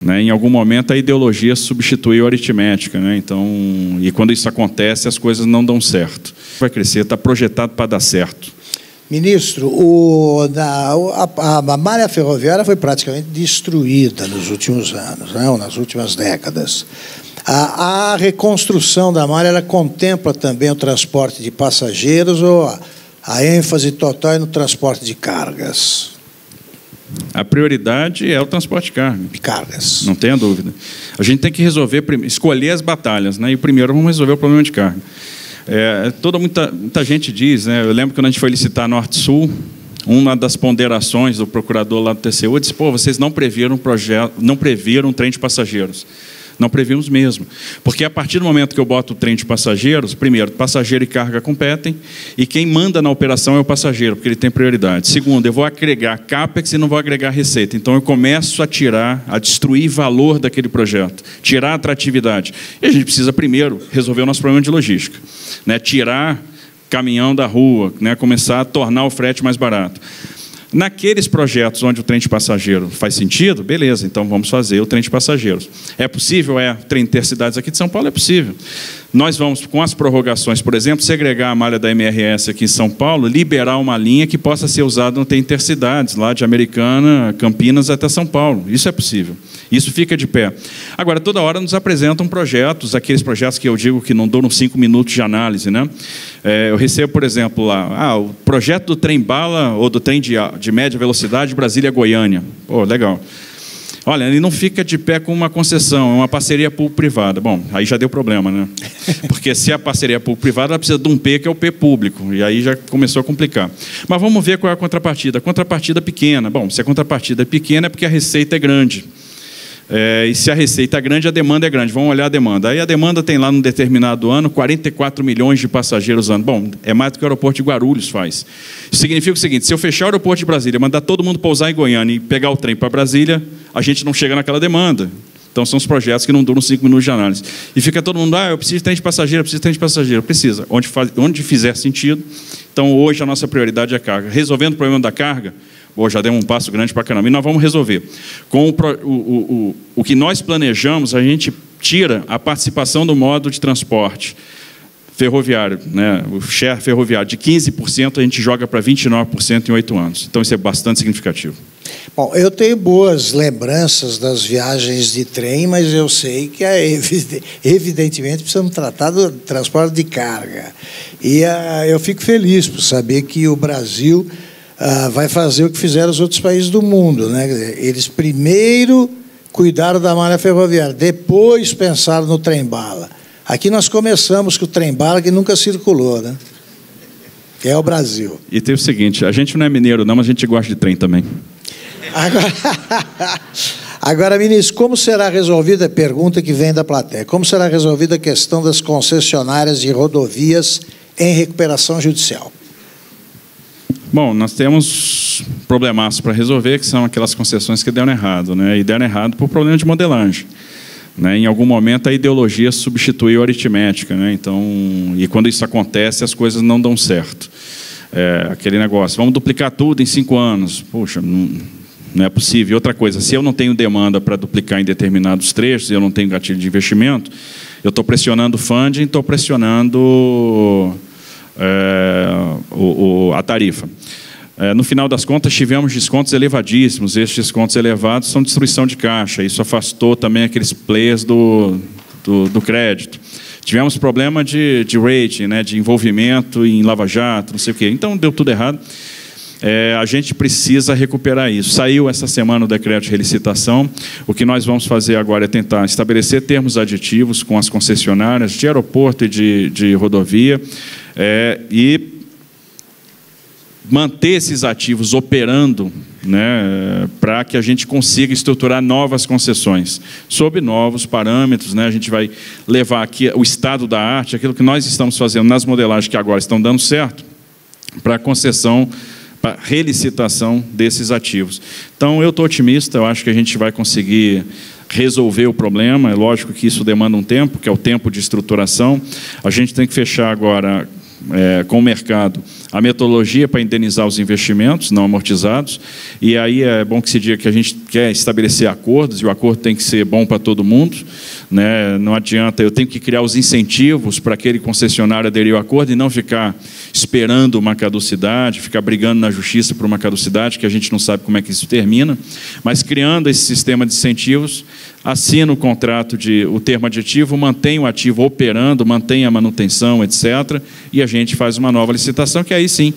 né? Em algum momento a ideologia substituiu a aritmética, né? Então, e quando isso acontece, as coisas não dão certo. Vai crescer, está projetado para dar certo. Ministro, a malha ferroviária foi praticamente destruída nos últimos anos, né, ou nas últimas décadas. A reconstrução da malha, ela contempla também o transporte de passageiros ou a ênfase total é no transporte de cargas? A prioridade é o transporte de carga. De cargas. Não tenha dúvida. A gente tem que resolver, escolher as batalhas, né? E primeiro vamos resolver o problema de carga. Muita gente diz, né? Eu lembro que quando a gente foi licitar Norte-Sul, uma das ponderações do procurador lá do TCU disse: pô, vocês não previram um trem de passageiros. Não previmos mesmo. Porque a partir do momento que eu boto o trem de passageiros, primeiro, passageiro e carga competem, e quem manda na operação é o passageiro, porque ele tem prioridade. Segundo, eu vou agregar CAPEX e não vou agregar receita. Então eu começo a destruir valor daquele projeto, tirar a atratividade. E a gente precisa primeiro resolver o nosso problema de logística, né? Tirar caminhão da rua, né? Começar a tornar o frete mais barato. Naqueles projetos onde o trem de passageiro faz sentido, beleza, então vamos fazer o trem de passageiros. É possível? É. Trem intercidades aqui de São Paulo é possível. Nós vamos, com as prorrogações, por exemplo, segregar a malha da MRS aqui em São Paulo, liberar uma linha que possa ser usada no trem intercidades, lá de Americana, Campinas até São Paulo. Isso é possível. Isso fica de pé. Agora, toda hora nos apresentam projetos, aqueles projetos que eu digo que não duram 5 minutos de análise, né? Eu recebo, por exemplo, lá, o projeto do trem-bala ou do trem de média velocidade Brasília-Goiânia. Pô, legal. Olha, ele não fica de pé com uma concessão, é uma parceria público-privada. Bom, aí já deu problema, né? Porque se a parceria público-privada, ela precisa de um P que é o P público, e aí já começou a complicar. Mas vamos ver qual é a contrapartida. A contrapartida pequena. Bom, se a contrapartida é pequena é porque a receita é grande. E se a receita é grande, a demanda é grande. Vamos olhar a demanda. Aí a demanda tem lá num determinado ano 44 milhões de passageiros ano. Bom, é mais do que o aeroporto de Guarulhos faz. Isso significa o seguinte: se eu fechar o aeroporto de Brasília, mandar todo mundo pousar em Goiânia e pegar o trem para Brasília, a gente não chega naquela demanda. Então são os projetos que não duram 5 minutos de análise. E fica todo mundo: eu preciso de trem de passageiro, eu preciso de trem de passageiro. Precisa, onde fizer sentido. Então hoje a nossa prioridade é a carga. Resolvendo o problema da carga, já demos um passo grande para caramba. E nós vamos resolver. Com o que nós planejamos, a gente tira a participação do modo de transporte ferroviário, né? O share ferroviário de 15%, a gente joga para 29% em 8 anos. Então isso é bastante significativo. Bom, eu tenho boas lembranças das viagens de trem, mas eu sei que evidentemente precisamos tratar do transporte de carga. E eu fico feliz por saber que o Brasil vai fazer o que fizeram os outros países do mundo, né? Eles primeiro cuidaram da malha ferroviária, depois pensaram no trem-bala. Aqui nós começamos com o trem-bala que nunca circulou, né? Que é o Brasil. E tem o seguinte: a gente não é mineiro não, mas a gente gosta de trem também. Agora, ministro, como será resolvida a pergunta que vem da plateia? Como será resolvida a questão das concessionárias de rodovias em recuperação judicial? Bom, nós temos problemaços para resolver, que são aquelas concessões que deram errado, né? E deram errado por problema de modelagem, né? Em algum momento a ideologia substituiu a aritmética, né? Então, e quando isso acontece, as coisas não dão certo. Aquele negócio: vamos duplicar tudo em 5 anos. Poxa, não é possível. E outra coisa: se eu não tenho demanda para duplicar em determinados trechos, eu não tenho gatilho de investimento, eu estou pressionando o funding, estou pressionando a tarifa. No final das contas, tivemos descontos elevadíssimos. Esses descontos elevados são destruição de caixa. Isso afastou também aqueles players do crédito. Tivemos problema de rating, né, de envolvimento em lava-jato, não sei o quê. Então, deu tudo errado. A gente precisa recuperar isso. Saiu essa semana o decreto de relicitação. O que nós vamos fazer agora é tentar estabelecer termos aditivos com as concessionárias de aeroporto e de rodovia, e manter esses ativos operando, né, para que a gente consiga estruturar novas concessões, sob novos parâmetros, né? A gente vai levar aqui o estado da arte, aquilo que nós estamos fazendo nas modelagens que agora estão dando certo, para a concessão, para a relicitação desses ativos. Então, eu estou otimista, eu acho que a gente vai conseguir resolver o problema. É lógico que isso demanda um tempo, que é o tempo de estruturação. A gente tem que fechar agora com o mercado a metodologia para indenizar os investimentos não amortizados, e aí é bom que se diga que quer estabelecer acordos, e o acordo tem que ser bom para todo mundo, né? Não adianta, eu tenho que criar os incentivos para aquele concessionário aderir ao acordo e não ficar esperando uma caducidade, ficar brigando na justiça por uma caducidade, que a gente não sabe como é que isso termina, mas criando esse sistema de incentivos, assina o contrato, o termo aditivo, mantém o ativo operando, mantém a manutenção, etc., e a gente faz uma nova licitação, que aí sim,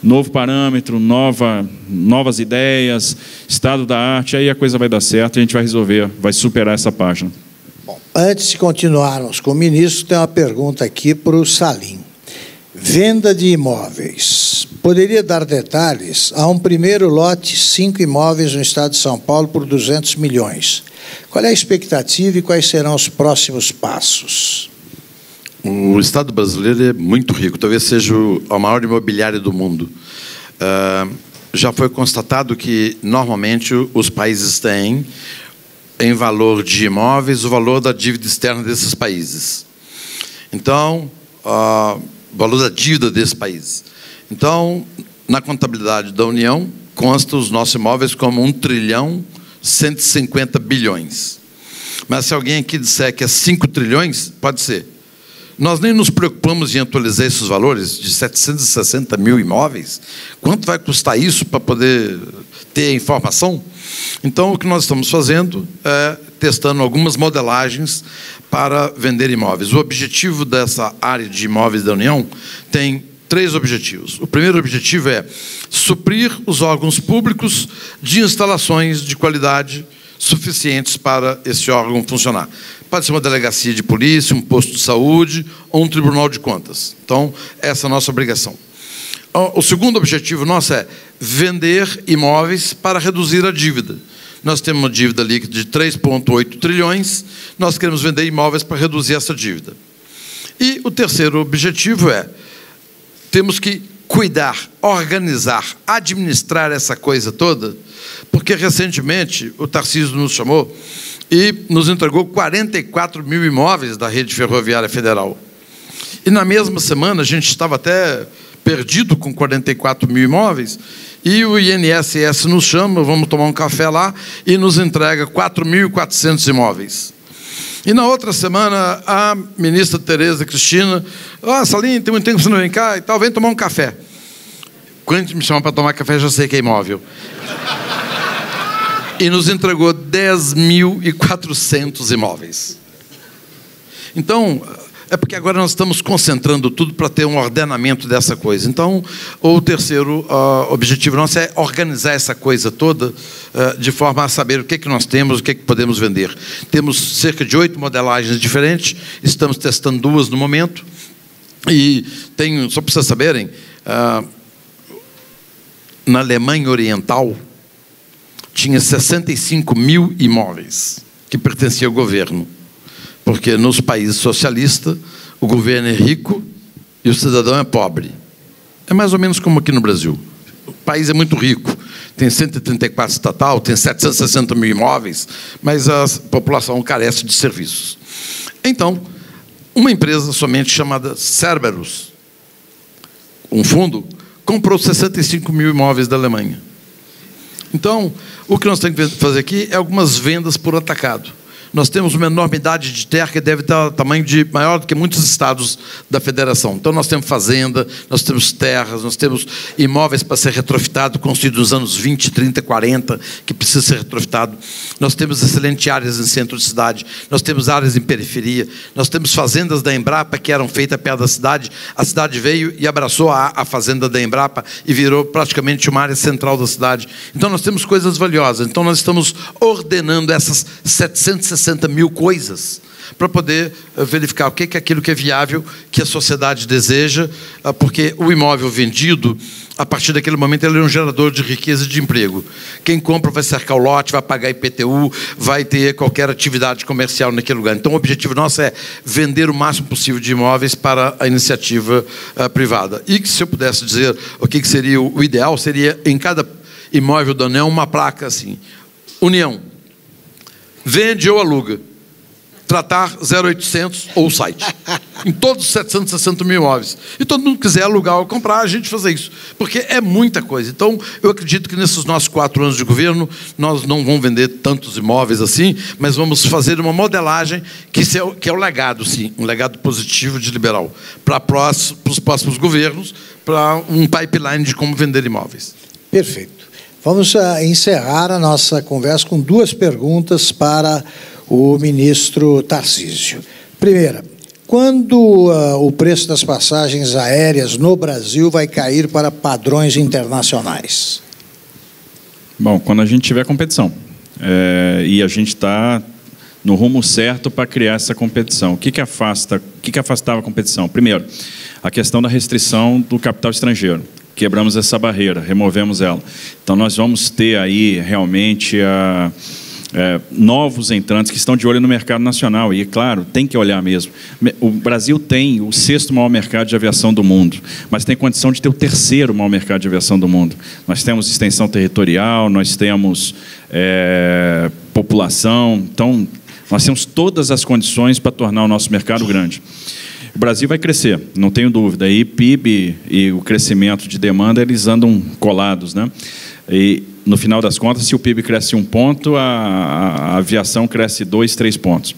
novo parâmetro, novas ideias, estado da arte, aí a coisa vai dar certo, a gente vai resolver, vai superar essa página. Bom, antes de continuarmos com o ministro, tem uma pergunta aqui para o Salim. Venda de imóveis. Poderia dar detalhes? Há um primeiro lote, 5 imóveis no estado de São Paulo por 200 milhões. Qual é a expectativa e quais serão os próximos passos? O Estado brasileiro é muito rico, talvez seja a maior imobiliária do mundo. Já foi constatado que, normalmente, os países têm, em valor de imóveis, o valor da dívida externa desses países. Então, o valor da dívida desses países. Então, na contabilidade da União, consta os nossos imóveis como 1.150 bilhões. Mas se alguém aqui disser que é 5 trilhões, pode ser. Nós nem nos preocupamos em atualizar esses valores de 760 mil imóveis. Quanto vai custar isso para poder ter a informação? Então, o que nós estamos fazendo é testando algumas modelagens para vender imóveis. O objetivo dessa área de imóveis da União tem 3 objetivos. O primeiro objetivo é suprir os órgãos públicos de instalações de qualidade suficientes para esse órgão funcionar. Pode ser uma delegacia de polícia, um posto de saúde ou um tribunal de contas. Então, essa é a nossa obrigação. O segundo objetivo nosso é vender imóveis para reduzir a dívida. Nós temos uma dívida líquida de 3,8 trilhões, nós queremos vender imóveis para reduzir essa dívida. E o terceiro objetivo é, temos que cuidar, organizar, administrar essa coisa toda, porque recentemente o Tarcísio nos chamou e nos entregou 44 mil imóveis da rede ferroviária federal. E na mesma semana, a gente estava até perdido com 44 mil imóveis, e o INSS nos chama, vamos tomar um café lá, e nos entrega 4.400 imóveis. E na outra semana, a ministra Tereza Cristina, Salim, tem muito tempo que você não vem cá e tal, vem tomar um café. Quando me chamam para tomar café, já sei que é imóvel. E nos entregou 10.400 imóveis. Então, é porque agora nós estamos concentrando tudo para ter um ordenamento dessa coisa. Então, o terceiro objetivo nosso é organizar essa coisa toda de forma a saber o que nós temos, o que podemos vender. Temos cerca de 8 modelagens diferentes, estamos testando 2 no momento, e tem, só para vocês saberem, na Alemanha Oriental, tinha 65 mil imóveis que pertenciam ao governo. Porque nos países socialistas, o governo é rico e o cidadão é pobre. É mais ou menos como aqui no Brasil. O país é muito rico, tem 134 estatal, tem 760 mil imóveis, mas a população carece de serviços. Então, uma empresa somente chamada Cerberus, um fundo, comprou 65 mil imóveis da Alemanha. Então, o que nós temos que fazer aqui é algumas vendas por atacado. Nós temos uma enormidade de terra que deve ter tamanho maior do que muitos estados da federação. Então, nós temos fazenda, nós temos terras, nós temos imóveis para ser retrofitado, construídos nos anos 20, 30, 40, que precisa ser retrofitado. Nós temos excelentes áreas em centro de cidade, nós temos áreas em periferia, nós temos fazendas da Embrapa que eram feitas perto da cidade. A cidade veio e abraçou a fazenda da Embrapa e virou praticamente uma área central da cidade. Então, nós temos coisas valiosas. Então, nós estamos ordenando essas 760 mil coisas para poder verificar o que é aquilo que é viável, que a sociedade deseja, porque o imóvel vendido, a partir daquele momento, ele é um gerador de riqueza e de emprego. Quem compra vai cercar o lote, vai pagar IPTU, vai ter qualquer atividade comercial naquele lugar. Então, o objetivo nosso é vender o máximo possível de imóveis para a iniciativa privada. E que, se eu pudesse dizer o que seria o ideal, seria em cada imóvel da União uma placa assim: União, vende ou aluga. tratar 0800 ou o site. Em todos os 760 mil imóveis. E todo mundo quiser alugar ou comprar, a gente fazer isso. Porque é muita coisa. Então, eu acredito que nesses nossos 4 anos de governo, nós não vamos vender tantos imóveis assim, mas vamos fazer uma modelagem que é o legado, sim, um legado positivo de liberal. Para os próximos governos, para um pipeline de como vender imóveis. Perfeito. Vamos encerrar a nossa conversa com 2 perguntas para o ministro Tarcísio. Primeira, quando o preço das passagens aéreas no Brasil vai cair para padrões internacionais? Bom, quando a gente tiver competição. E a gente está no rumo certo para criar essa competição. O que afastava a competição? Primeiro, a questão da restrição do capital estrangeiro. Quebramos essa barreira, removemos ela. Então, nós vamos ter aí realmente novos entrantes que estão de olho no mercado nacional. E, claro, tem que olhar mesmo. O Brasil tem o 6º maior mercado de aviação do mundo, mas tem condição de ter o 3º maior mercado de aviação do mundo. Nós temos extensão territorial, nós temos população. Então, nós temos todas as condições para tornar o nosso mercado grande. O Brasil vai crescer, não tenho dúvida. E PIB e o crescimento de demanda, eles andam colados, né? E, no final das contas, se o PIB cresce 1 ponto, a aviação cresce 2, 3 pontos.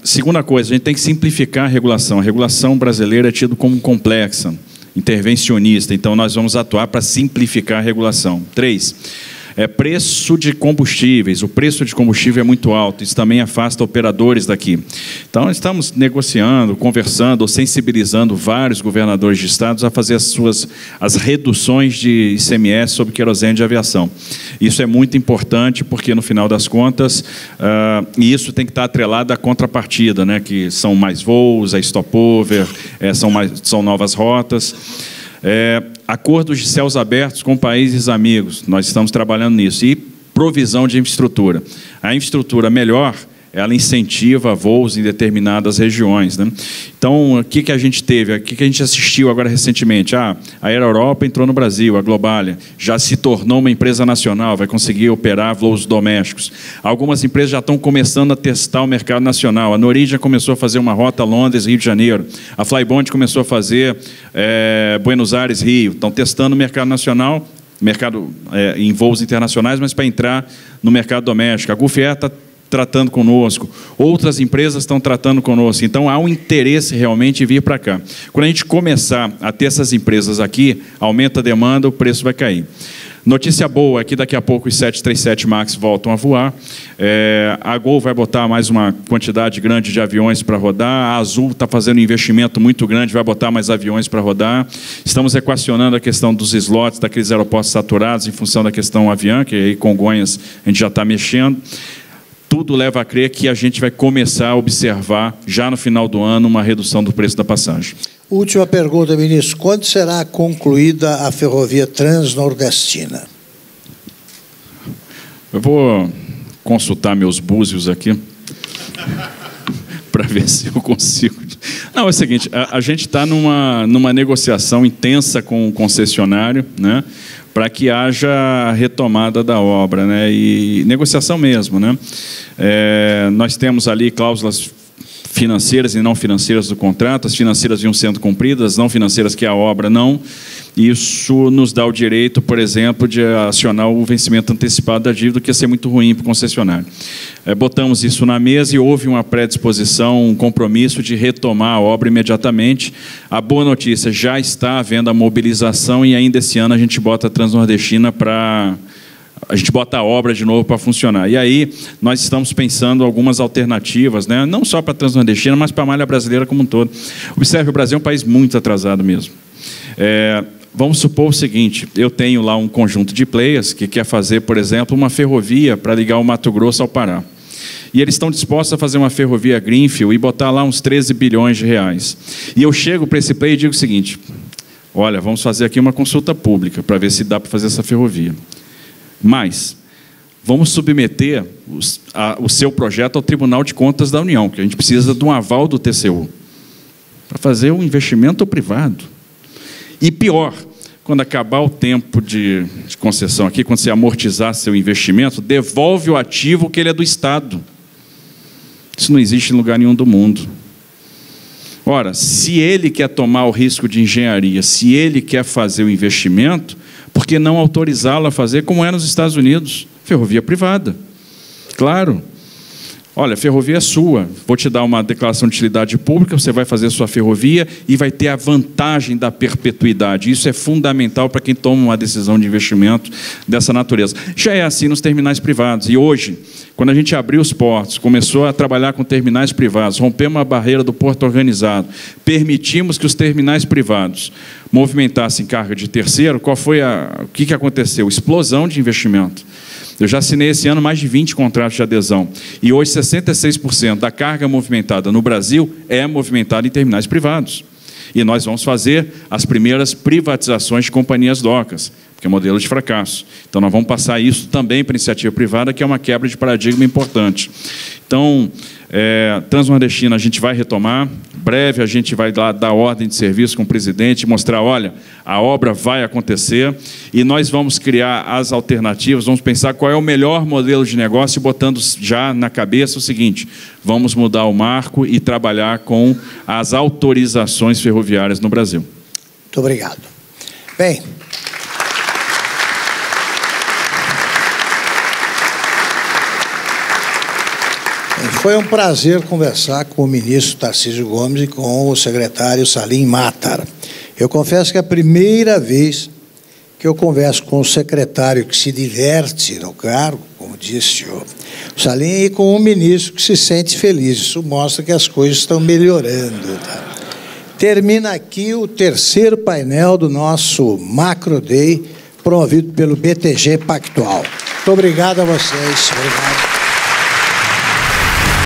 Segunda coisa, a gente tem que simplificar a regulação. A regulação brasileira é tida como complexa, intervencionista. Então, nós vamos atuar para simplificar a regulação. 3, preço de combustíveis. O preço de combustível é muito alto, isso também afasta operadores daqui. Então, estamos negociando, conversando, sensibilizando vários governadores de estados a fazer as reduções de ICMS sobre querosene de aviação. Isso é muito importante porque, no final das contas, e isso tem que estar atrelado à contrapartida, né, que são mais voos, a stopover, são novas rotas. Acordos de céus abertos com países amigos, nós estamos trabalhando nisso. E provisão de infraestrutura. A infraestrutura melhor, ela incentiva voos em determinadas regiões, né? Então, o que a gente teve? O que a gente assistiu agora recentemente? A Air Europa entrou no Brasil, a Globalia, já se tornou uma empresa nacional, vai conseguir operar voos domésticos. Algumas empresas já estão começando a testar o mercado nacional. A Norwegian começou a fazer uma rota Londres-Rio de Janeiro. A Flybond começou a fazer Buenos Aires-Rio. Estão testando o mercado nacional, em voos internacionais, mas para entrar no mercado doméstico. A Gulf Air está tratando conosco, outras empresas estão tratando conosco, então há um interesse realmente em vir para cá. Quando a gente começar a ter essas empresas aqui, aumenta a demanda, o preço vai cair. Notícia boa é que daqui a pouco os 737 MAX voltam a voar, a Gol vai botar mais uma quantidade grande de aviões para rodar, a Azul está fazendo um investimento muito grande, vai botar mais aviões para rodar, estamos equacionando a questão dos slots daqueles aeroportos saturados em função da questão Avianca, e aí Congonhas a gente já está mexendo. Tudo leva a crer que a gente vai começar a observar, já no final do ano, uma redução do preço da passagem. Última pergunta, ministro. Quando será concluída a ferrovia transnordestina? Eu vou consultar meus búzios aqui para ver se eu consigo. Não, é o seguinte, a gente está numa negociação intensa com o concessionário, né, para que haja retomada da obra, né, e negociação mesmo, né. Nós temos ali cláusulas financeiras e não financeiras do contrato, as financeiras vinham sendo cumpridas, as não financeiras que a obra não. Isso nos dá o direito, por exemplo, de acionar o vencimento antecipado da dívida, que ia ser muito ruim para o concessionário. Botamos isso na mesa e houve uma predisposição, um compromisso de retomar a obra imediatamente. A boa notícia, já está havendo a mobilização e ainda esse ano a gente bota a Transnordestina a gente bota a obra de novo para funcionar. E aí nós estamos pensando algumas alternativas, né? Não só para a Transnordestina, mas para a malha brasileira como um todo. Observe, o Brasil é um país muito atrasado mesmo. Vamos supor o seguinte, eu tenho lá um conjunto de players que quer fazer, por exemplo, uma ferrovia para ligar o Mato Grosso ao Pará. E eles estão dispostos a fazer uma ferrovia greenfield e botar lá uns 13 bilhões de reais. E eu chego para esse player e digo o seguinte, olha, vamos fazer aqui uma consulta pública para ver se dá para fazer essa ferrovia. Mas vamos submeter o seu projeto ao Tribunal de Contas da União, que a gente precisa de um aval do TCU, para fazer um investimento privado. E pior, quando acabar o tempo de concessão aqui, quando você amortizar seu investimento, devolve o ativo que ele é do Estado. Isso não existe em lugar nenhum do mundo. Ora, se ele quer tomar o risco de engenharia, se ele quer fazer o investimento, por que não autorizá-lo a fazer como é nos Estados Unidos? Ferrovia privada. Claro. Olha, a ferrovia é sua. Vou te dar uma declaração de utilidade pública, você vai fazer a sua ferrovia e vai ter a vantagem da perpetuidade. Isso é fundamental para quem toma uma decisão de investimento dessa natureza. Já é assim nos terminais privados. E hoje, quando a gente abriu os portos, começou a trabalhar com terminais privados, rompemos a barreira do porto organizado, permitimos que os terminais privados movimentassem carga de terceiro, o que aconteceu? Explosão de investimento. Eu já assinei esse ano mais de 20 contratos de adesão. E hoje 66% da carga movimentada no Brasil é movimentada em terminais privados. E nós vamos fazer as primeiras privatizações de companhias docas, porque é modelo de fracasso. Então nós vamos passar isso também para a iniciativa privada, que é uma quebra de paradigma importante. Então, Transnordestina a gente vai retomar. Breve a gente vai lá dar ordem de serviço com o presidente, mostrar, olha, a obra vai acontecer e nós vamos criar as alternativas, vamos pensar qual é o melhor modelo de negócio, botando já na cabeça o seguinte: vamos mudar o marco e trabalhar com as autorizações ferroviárias no Brasil. Muito obrigado. Bem, foi um prazer conversar com o ministro Tarcísio Gomes e com o secretário Salim Matar. Eu confesso que é a primeira vez que eu converso com o secretário que se diverte no cargo, como disse o Salim, e com o ministro que se sente feliz. Isso mostra que as coisas estão melhorando. Tá? Termina aqui o terceiro painel do nosso Macro Day, promovido pelo BTG Pactual. Muito obrigado a vocês. Obrigado.